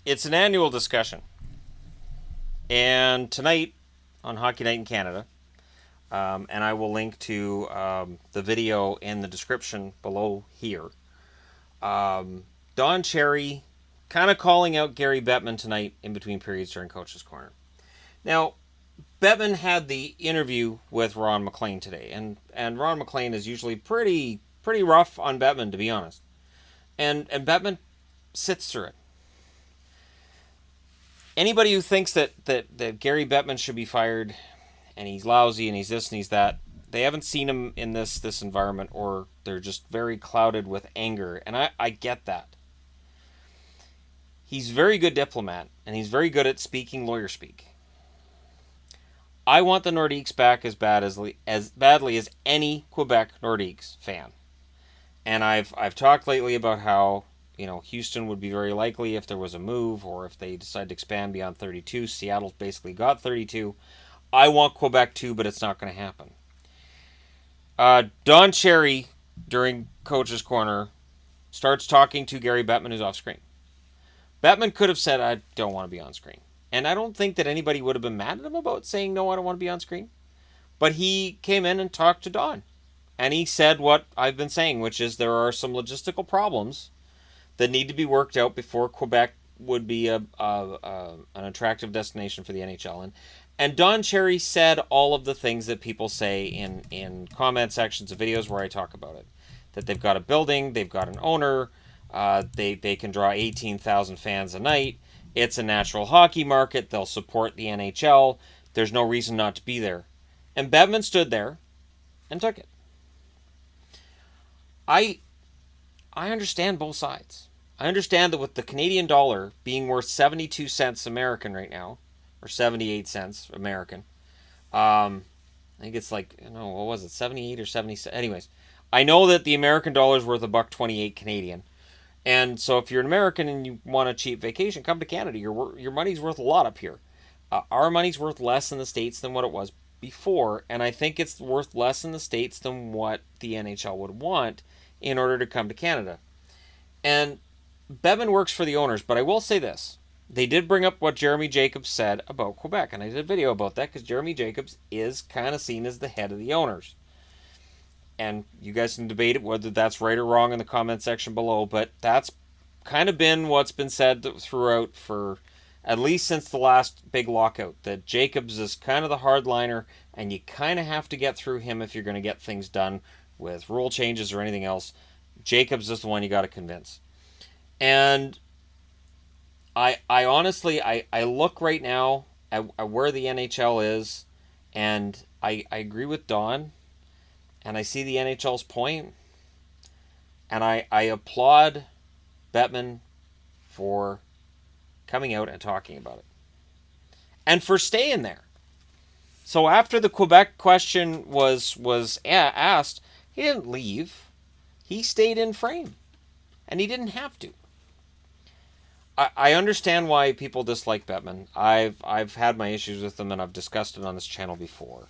It's an annual discussion. And tonight on Hockey Night in Canada, and I will link to the video in the description below here. Don Cherry kind of calling out Gary Bettman tonight in between periods during Coach's Corner. Now, Bettman had the interview with Ron MacLean today, and Ron MacLean is usually pretty rough on Bettman, to be honest. And Bettman sits through it. Anybody who thinks that Gary Bettman should be fired and he's lousy and he's this and he's that, they haven't seen him in this environment, or they're just very clouded with anger. And I get that. He's a very good diplomat, and he's very good at speaking lawyer speak. I want the Nordiques back as badly as any Quebec Nordiques fan. And I've talked lately about how, Houston would be very likely if there was a move, or if they decide to expand beyond 32. Seattle's basically got 32. I want Quebec too, but it's not going to happen. Don Cherry, during Coach's Corner, starts talking to Gary Bettman, who's off screen. Bettman could have said, I don't want to be on screen. And I don't think that anybody would have been mad at him about saying, no, I don't want to be on screen. But he came in and talked to Don. And he said what I've been saying, which is there are some logistical problems that need to be worked out before Quebec would be an attractive destination for the NHL. And Don Cherry said all of the things that people say in comment sections of videos where I talk about it. That they've got a building, they've got an owner, they can draw 18,000 fans a night. It's a natural hockey market. They'll support the NHL. There's no reason not to be there. And Bettman stood there and took it. I understand both sides. I understand that with the Canadian dollar being worth 72 cents American right now, or 78 cents American, I think it's like, what was it, 78 or 70? Anyways, I know that the American dollar is worth $1.28 Canadian. And so if you're an American and you want a cheap vacation, come to Canada. Your money's worth a lot up here. Our money's worth less in the States than what it was before, and I think it's worth less in the States than what the NHL would want in order to come to Canada. And Bettman works for the owners, but I will say this. They did bring up what Jeremy Jacobs said about Quebec, and I did a video about that because Jeremy Jacobs is kind of seen as the head of the owners. And you guys can debate whether that's right or wrong in the comment section below, but that's kind of been what's been said throughout for at least since the last big lockout, that Jacobs is kind of the hardliner, and you kind of have to get through him if you're going to get things done with rule changes or anything else. Jacobs is the one you got to convince. And I honestly, I look right now at where the NHL is, and I agree with Don, and I see the NHL's point, and I applaud Bettman for coming out and talking about it, and for staying there. So after the Quebec question was asked, he didn't leave. He stayed in frame, and he didn't have to. I understand why people dislike Bettman. I've had my issues with him, and I've discussed it on this channel before.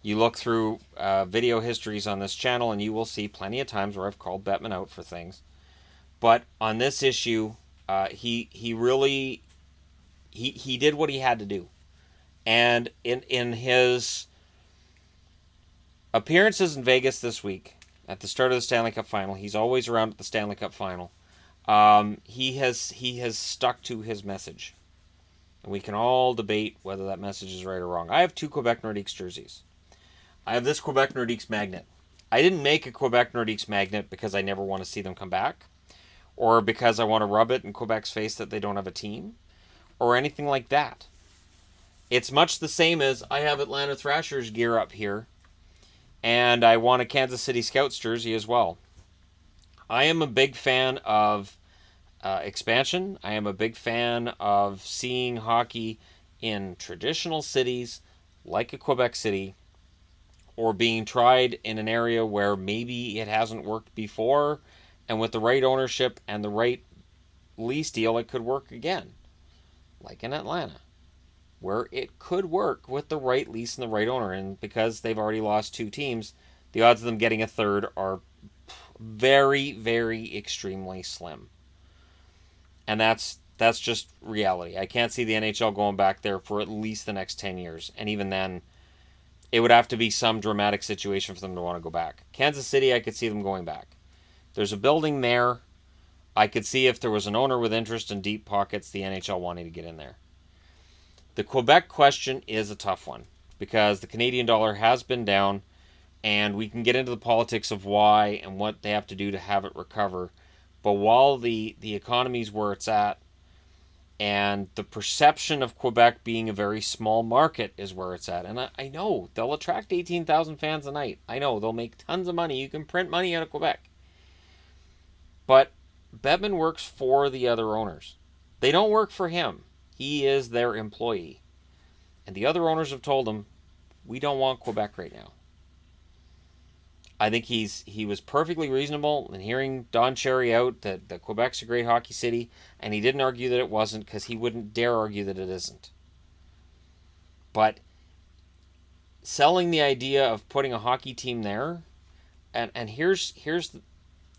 You look through video histories on this channel, and you will see plenty of times where I've called Bettman out for things. But on this issue, he really did what he had to do. And in his appearances in Vegas this week, at the start of the Stanley Cup Final, he's always around at the Stanley Cup Final. He has stuck to his message. And we can all debate whether that message is right or wrong. I have 2 Quebec Nordiques jerseys. I have this Quebec Nordiques magnet. I didn't make a Quebec Nordiques magnet because I never want to see them come back, or because I want to rub it in Quebec's face that they don't have a team, or anything like that. It's much the same as I have Atlanta Thrashers gear up here, and I want a Kansas City Scouts jersey as well. I am a big fan of expansion. I am a big fan of seeing hockey in traditional cities like a Quebec City, or being tried in an area where maybe it hasn't worked before, and with the right ownership and the right lease deal, it could work again. Like in Atlanta, where it could work with the right lease and the right owner. And because they've already lost 2 teams, the odds of them getting a third are very, very extremely slim. And that's That's just reality. I can't see the NHL going back there for at least the next 10 years. And even then, it would have to be some dramatic situation for them to want to go back. Kansas City, I could see them going back. There's a building there. I could see if there was an owner with interest in deep pockets, the NHL wanting to get in there. The Quebec question is a tough one because the Canadian dollar has been down, and we can get into the politics of why and what they have to do to have it recover. But while the economy's where it's at, and the perception of Quebec being a very small market is where it's at. And I know they'll attract 18,000 fans a night. I know they'll make tons of money. You can print money out of Quebec. But Bettman works for the other owners. They don't work for him. He is their employee. And the other owners have told him, we don't want Quebec right now. I think he was perfectly reasonable in hearing Don Cherry out that Quebec's a great hockey city, and he didn't argue that it wasn't because he wouldn't dare argue that it isn't. But selling the idea of putting a hockey team there, and here's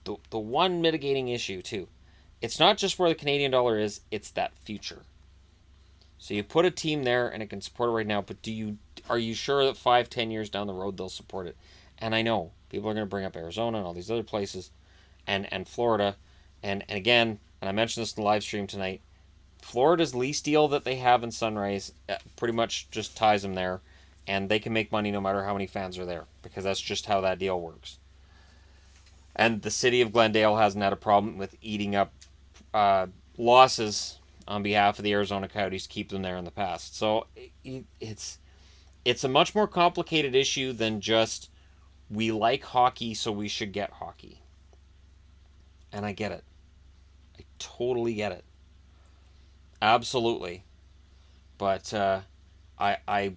the one mitigating issue too. It's not just where the Canadian dollar is, it's that future. So you put a team there and it can support it right now, but are you sure that 5-10 years down the road they'll support it? And I know people are going to bring up Arizona and all these other places and Florida. And again, and I mentioned this in the live stream tonight, Florida's lease deal that they have in Sunrise pretty much just ties them there. And they can make money no matter how many fans are there because that's just how that deal works. And the city of Glendale hasn't had a problem with eating up losses on behalf of the Arizona Coyotes to keep them there in the past. So it's a much more complicated issue than just we like hockey, so we should get hockey. And I get it. I totally get it. Absolutely. But I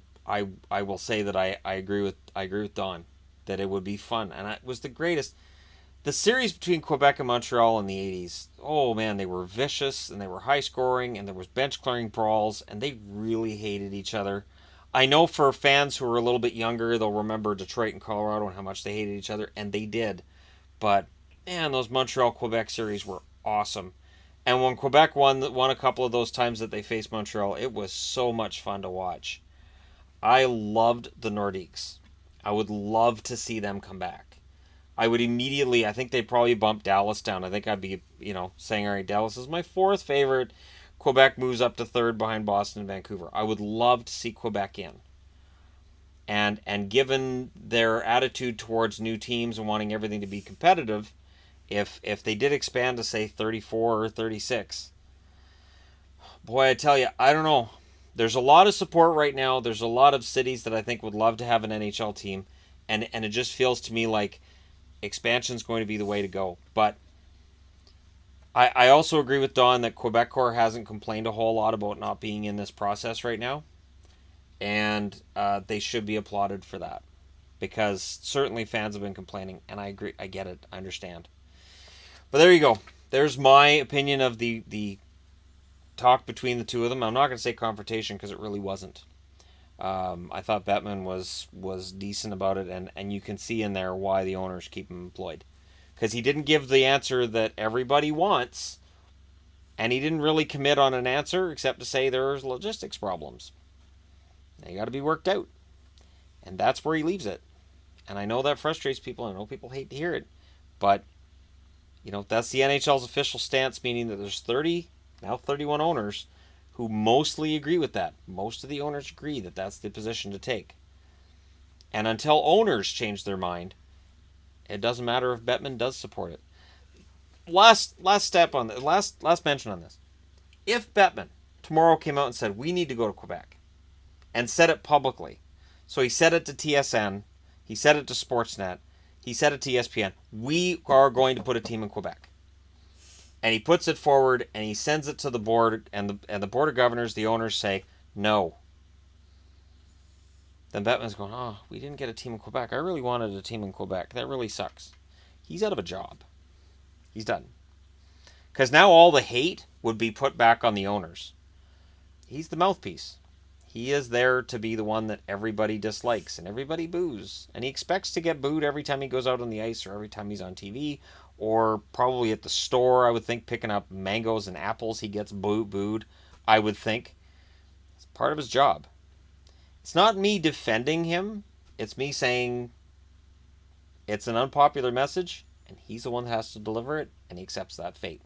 will say that I agree with Don that it would be fun, and it was the greatest. The series between Quebec and Montreal in the 80s, oh man, they were vicious and they were high scoring and there was bench clearing brawls and they really hated each other. I know for fans who are a little bit younger, they'll remember Detroit and Colorado and how much they hated each other, and they did. But man, those Montreal-Quebec series were awesome. And when Quebec won a couple of those times that they faced Montreal, it was so much fun to watch. I loved the Nordiques. I would love to see them come back. I would immediately, I think they'd probably bump Dallas down. I think I'd be, saying, all right, Dallas is my fourth favorite. Quebec moves up to third behind Boston and Vancouver. I would love to see Quebec in. And given their attitude towards new teams and wanting everything to be competitive, if they did expand to, say, 34 or 36, boy, I tell you, I don't know. There's a lot of support right now. There's a lot of cities that I think would love to have an NHL team. And it just feels to me like expansion is going to be the way to go. But I also agree with Don that Quebecor hasn't complained a whole lot about not being in this process right now. And they should be applauded for that. Because certainly fans have been complaining. And I agree. I get it. I understand. But there you go. There's my opinion of the talk between the two of them. I'm not going to say confrontation because it really wasn't. I thought Bettman was decent about it, and you can see in there why the owners keep him employed. Because he didn't give the answer that everybody wants, and he didn't really commit on an answer except to say there's logistics problems. They got to be worked out. And that's where he leaves it. And I know that frustrates people. I know people hate to hear it. But, that's the NHL's official stance, meaning that there's 31 owners who mostly agree with that. Most of the owners agree that that's the position to take. And until owners change their mind, it doesn't matter if Bettman does support it. Last step on the last mention on this. If Bettman tomorrow came out and said we need to go to Quebec, and said it publicly, so he said it to TSN, he said it to Sportsnet, he said it to ESPN, we are going to put a team in Quebec. And he puts it forward, and he sends it to the board, and the board of governors, the owners, say, no. Then Bettman's going, we didn't get a team in Quebec. I really wanted a team in Quebec. That really sucks. He's out of a job. He's done. Because now all the hate would be put back on the owners. He's the mouthpiece. He is there to be the one that everybody dislikes, and everybody boos. And he expects to get booed every time he goes out on the ice, or every time he's on TV, or probably at the store, I would think, picking up mangoes and apples. He gets booed, I would think. It's part of his job. It's not me defending him. It's me saying it's an unpopular message, and he's the one that has to deliver it, and he accepts that fate.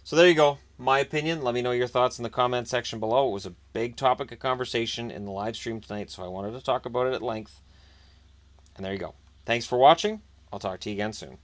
So there you go. My opinion. Let me know your thoughts in the comment section below. It was a big topic of conversation in the live stream tonight, so I wanted to talk about it at length. And there you go. Thanks for watching. I'll talk to you again soon.